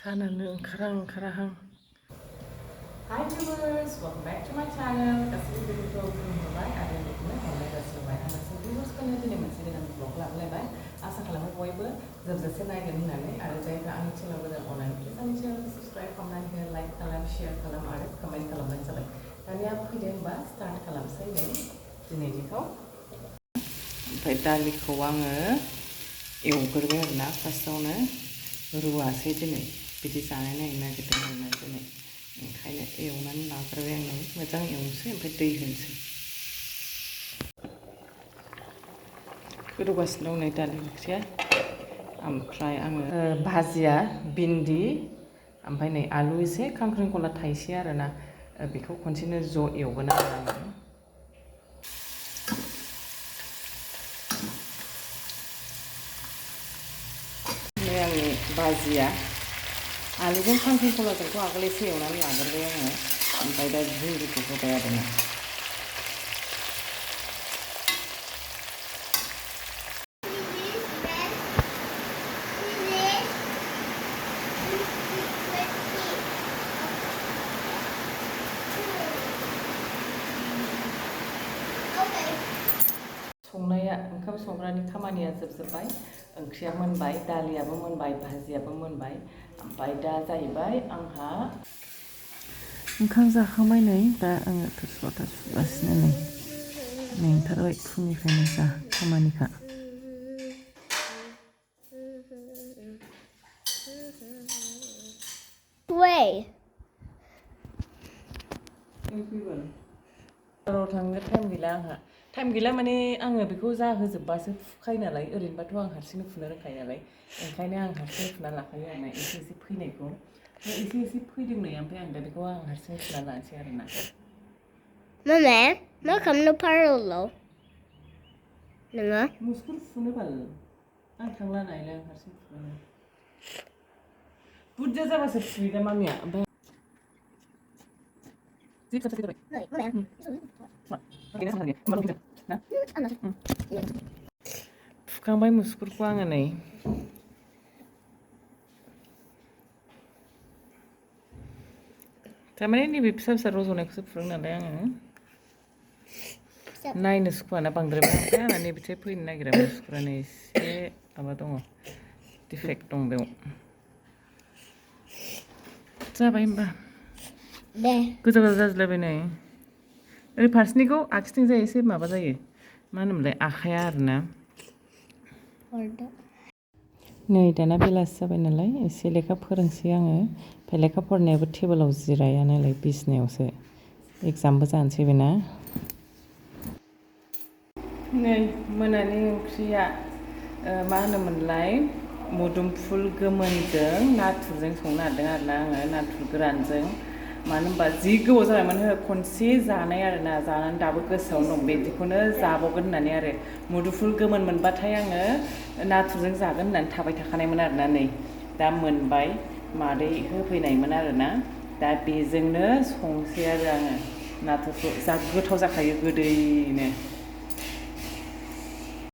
हानानै ओंखाराहां. Hi viewers, welcome back to my channel. Kasih video mwnjabai ada dikne online gaसिबाय आरो जों viewers फोरनो दिनै मोनसे गोदान vlog लाबोलायबाय. आसा खालामो बयबो जोबजासे नायगोन होननानै आरो जायफ्रा आंनि चेनेल गोदान अननानै प्लिज आंनि चेनेलखौ सबस्क्राइब खालामनानै हो, लाइक खालाम, शेयार खालाम आरो कमेन्ट खालामबानो जाबाय. दानिया फैदो होनबा स्टार्ट खालामसै दिनैनिखौ. ओमफ्राय दालिखौ आङो एवग्रोबाय आरोना फार्स्टआवनो रुवासै दिनै बिदि जानो नागिरदों आरोना दिनै. ओंखायनो एवनानै लाग्रोबाय आङो मोजां एवनोसै ओमफ्राय दै होनोसै. गोदौगासिनो दं नै दालि ओंख्रिया. ओमफ्राय आङो भाजिया भिन्दि ओमफ्राय नै आलु एसे खांख्रिखला थाइसे आरोना बेखौ खनसेनो ज' एवगोन आरो आङो. नै आंनि भाजिया आलुजों खांख्रिखलाजोंखौ आगोल एसे एवनानै लाग्रोबाय आङो ओमफ्राय दा भिन्दिखौ होबाय आरोना. संनाया ओंखाम संग्रानि खामानिया जोबजोब्बाय. ओंख्रिया मोनबाय, दालियाबो मोनबाय, भाजियाबो मोनबाय. ओमफ्राय दा जाहैबाय आंहा ओंखाम जाखांबाय नै दा आङो थोरसि लथा सुगासिनो नै मेंथारबाय फुंनिफ्रायनो जा खामानिखा. थांनो टाइम गैला आंहा. टाइम गैला माने आङो बेखौ जाहोजोबबासो फुखायो नालाय. ओरैनोबाथ' आं हारसिंनो फुनो रोंखायो नालाय. ओंखायनो आं हारसिंनो फुना लाखायो आरोना एसे एसे फैनायखौ. एसे एसे फैदों नै ओमफ्राय आं दा बेखौ आं हारसिंनो फुना लानोसै आरोना. Mama, mau kamu Parlour? Nengah? मुसुगुर फुनो बाल. आं थांला नायलाय आं हारसिं फुनो. बुरजा जाबासो फुयो दा मामिया. ओमफ्राय फुखांबाय मुसुगुरखौ आङो नै. थारमाने नैबे फिसा फिसा रज'नायखौसो फुदों नालाय आङो. नायनो सुखुवाना बांद्राय ओमफ्राय आंना नैबेथिं फैनो नागिरा मुसुगुरानो एसे माबा दङ, डिफेक्ट दं बेयाव. जाबाय होमबा गोजा गोजा जाजोबलायबाय नै. ओरै फारसेनिखौ आगसिथिंजाय एसे माबा जायो मा होनोमोनलाय आखाइया आरोना. नै दाना बेलासि जाबाय नालाय एसे लेखा फोरोंसै आङो. ओमफ्राय लेखा फरायनायाबो टेबोलाव जिराया नालाय बिसिनायावसो. एगजामबो जानोसै बेना. नै मोनानि ओंख्रिया मा होनोमोनलाय मोदोमफुल गोमोनजों नाथुरजों संनो नागिरदों आरोना आङो, नाथुर गोरानजों. मानो होनबा जि गोबाव जाबायमोन खनसे जानाय आरोना, जानानै दाबो गोसोआवनो दं बिदिखौनो जाबावगोन होननानै आरो. मोदोमफुल गोमोन मोनबाथाय आङो नाथुरजों जागोन होननानै थाबाय थाखानायमोन आरोना. नै दा मोनबाय, मादै होफैनायमोन आरोना. दा बेजोंनो संसै आरो आङो नाथुरखौ. जा गोथाव जाखायो गोदैनो.